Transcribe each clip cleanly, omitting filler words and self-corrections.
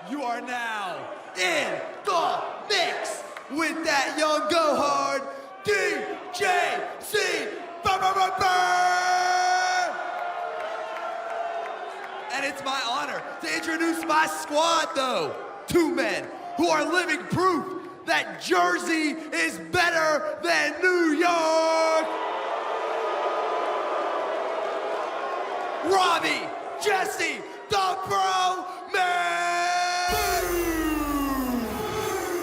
You are now in the mix with that young go hard DJC. And it's my honor to introduce my squad, though. Two men who are living proof that Jersey is better than New York. Robbie, Jessie, the BroMans.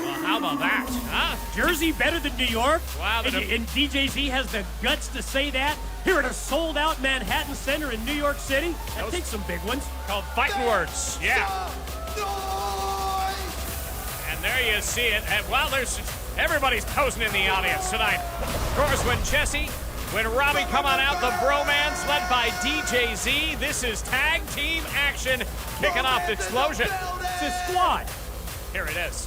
Well, how about that, huh? Jersey better than New York? Wow. And DJZ has the guts to say that here at a sold-out Manhattan Center in New York City? That takes some big ones. Called fighting words. Yeah. And there you see it. And wow, everybody's posing in the audience tonight. Of course, when Robbie come on out, the BroMans led by DJZ. This is tag team action kicking off the Xplosion. It's a squad. Here it is.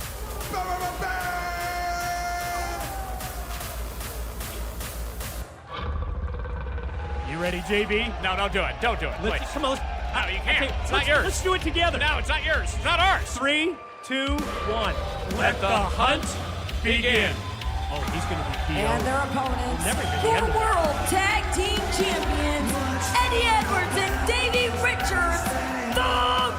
You ready, JB? No, don't do it. Don't do it, please. Come on. No, you can't. Okay, It's not yours. Let's do it together. No, it's not yours. It's not ours. 3, 2, 1. Let the hunt begin. Oh, he's going to be And their opponents, Never been for handled. World Tag Team Champions, Eddie Edwards and Davey Richards, the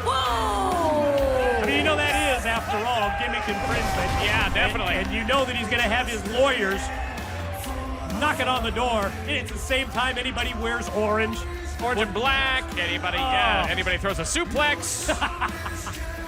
Wolves! I mean, you know that is, after all, gimmick infringement. Yeah, definitely. And you know that he's going to have his lawyers knocking on the door. And it's the same time anybody wears orange. Orange and black. Anybody throws a suplex.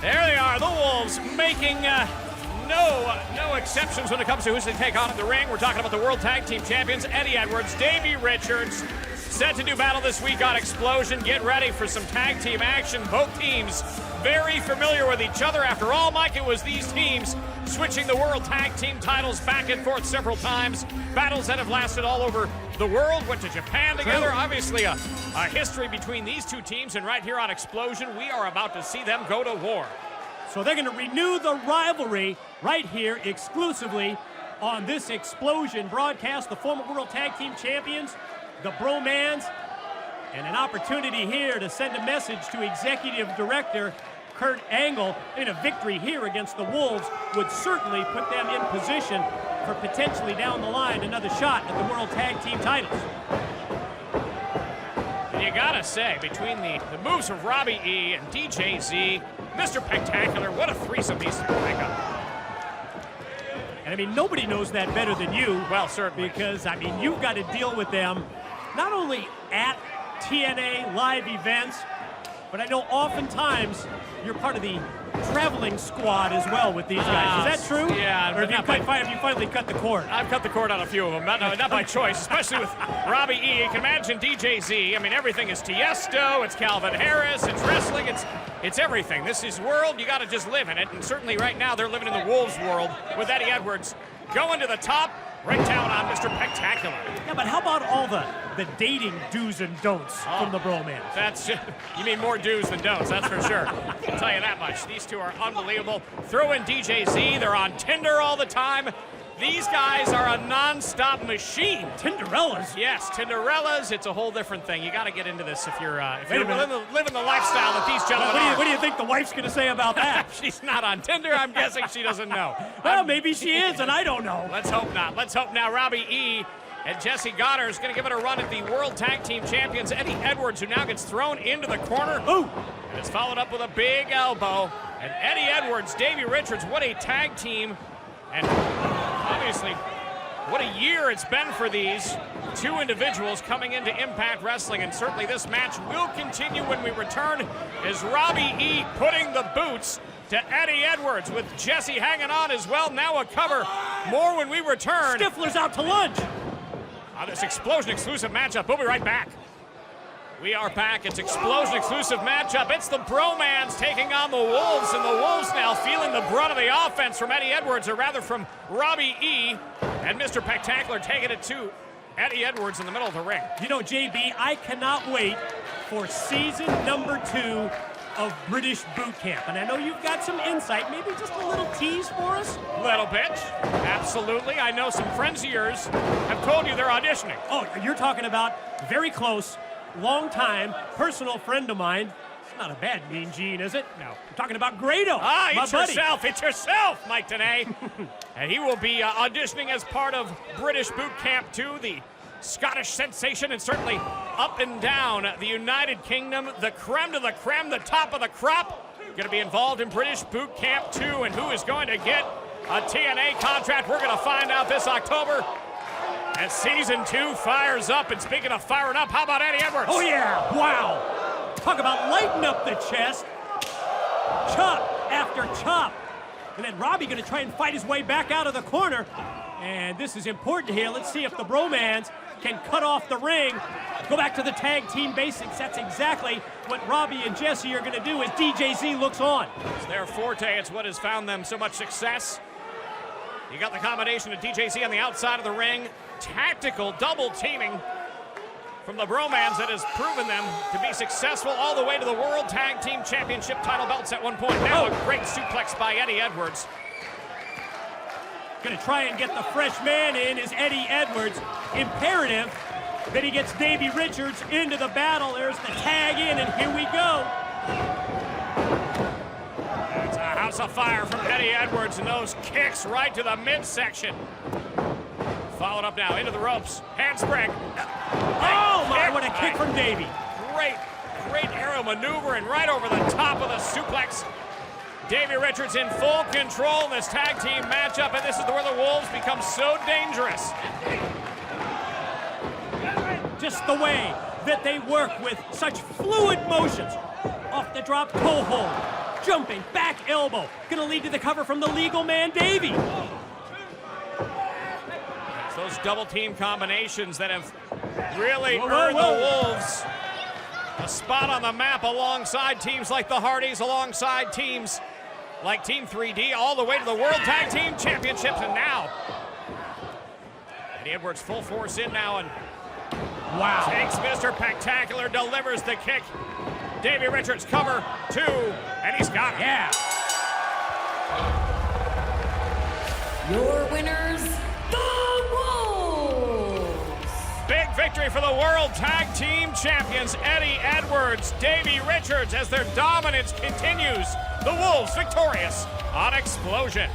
There they are, the Wolves making no exceptions when it comes to who's to take on in the ring. We're talking about the World Tag Team Champions, Eddie Edwards, Davey Richards, set to do battle this week on Xplosion. Get ready for some tag team action. Both teams very familiar with each other. After all, Mike, it was these teams switching the World Tag Team titles back and forth several times. Battles that have lasted all over the world, went to Japan together. True. Obviously a history between these two teams, and right here on Xplosion, we are about to see them go to war. So they're going to renew the rivalry right here exclusively on this Xplosion broadcast. The former World Tag Team Champions, the BroMans, and an opportunity here to send a message to Executive Director Kurt Angle. In a victory here against the Wolves would certainly put them in position for potentially down the line another shot at the World Tag Team titles. And you gotta say, between the moves of Robbie E and DJZ, Mr. Spectacular, what a threesome these two make up. And I mean, nobody knows that better than you. Well, certainly. Because, I mean, you've got to deal with them not only at TNA live events, but I know oftentimes you're part of the traveling squad as well with these guys. Is that true? Yeah. Or have you finally cut the cord? I've cut the cord on a few of them, not by choice, especially with Robbie E. You can imagine DJZ. I mean, everything is Tiesto, it's Calvin Harris, it's wrestling, it's everything. This is world, you got to just live in it. And certainly right now they're living in the Wolves world with Eddie Edwards going to the top, right down on Mr. Spectacular. Yeah, but how about all the dating do's and don'ts from the BroMans? That's you mean more do's than don'ts, that's for sure. I'll tell you that much. These two are unbelievable. Throw in DJZ, they're on Tinder all the time. These guys are a non-stop machine. Tinderellas? Yes, Tinderellas, it's a whole different thing. You got to get into this if you're living the lifestyle that these gentlemen are. What do you think the wife's going to say about that? She's not on Tinder, I'm guessing she doesn't know. Well, maybe she is, and I don't know. Let's hope not. Let's hope now. Robbie E. and Jessie Godderz going to give it a run at the World Tag Team Champions, Eddie Edwards, who now gets thrown into the corner. Ooh! And it's followed up with a big elbow. And Eddie Edwards, Davey Richards, what a tag team. And obviously, what a year it's been for these two individuals coming into Impact Wrestling. And certainly this match will continue when we return as Robbie E. putting the boots to Eddie Edwards with Jessie hanging on as well. Now a cover. More when we return. Stifler's out to lunch. On this Xplosion exclusive matchup. We'll be right back. We are back. It's Xplosion exclusive matchup. It's the BroMans taking on the Wolves, and the Wolves now feeling the brunt of the offense from Eddie Edwards, or rather from Robbie E. And Mr. Spectacular taking it to Eddie Edwards in the middle of the ring. You know, JB, I cannot wait for season number 2 of British boot camp. And I know you've got some insight, maybe just a little tease for us? Little bit. Absolutely. I know some friends of yours have told you they're auditioning. Oh, you're talking about very close, long-time, personal friend of mine. It's not a bad Mean Gene, is it? No. I'm talking about Grado, my it's buddy. yourself. It's yourself, Mike Tenay. And he will be auditioning as part of British Boot Camp 2, the Scottish sensation, and certainly up and down the United Kingdom, the creme de la creme, the top of the crop. Going to be involved in British Boot Camp 2, and who is going to get a TNA contract? We're going to find out this October. As season 2 fires up, and speaking of firing up, how about Eddie Edwards? Oh yeah, wow. Talk about lighting up the chest. Chop after chop. And then Robbie gonna try and fight his way back out of the corner. And this is important here. Let's see if the BroMans can cut off the ring. Go back to the tag team basics. That's exactly what Robbie and Jessie are gonna do as DJZ looks on. It's their forte. It's what has found them so much success. You got the combination of DJZ on the outside of the ring. Tactical double teaming from the BroMans that has proven them to be successful all the way to the World Tag Team Championship title belts at one point. Now a great suplex by Eddie Edwards. Gonna try and get the fresh man in is Eddie Edwards. Imperative that he gets Davey Richards into the battle. There's the tag in, and here we go. It's a house of fire from Eddie Edwards, and those kicks right to the midsection. Followed up now into the ropes. Handspring. Oh my, what a kick from Davey. Great aerial maneuver and right over the top of the suplex. Davey Richards in full control in this tag team matchup, and this is where the Wolves become so dangerous. Just the way that they work with such fluid motions. Off the drop toe hold. Jumping back elbow. Gonna lead to the cover from the legal man, Davey. It's those double team combinations that have really earned the Wolves a spot on the map alongside teams like the Hardys, alongside teams like Team 3D, all the way to the World Tag Team Championships. And now, Eddie Edwards full force in now, and wow, takes Mr. Spectacular, delivers the kick. Davey Richards cover 2, and he's got it. Yeah. Your winners, the Wolves. Big victory for the World Tag Team Champions, Eddie Edwards, Davey Richards, as their dominance continues. The Wolves victorious on Xplosion.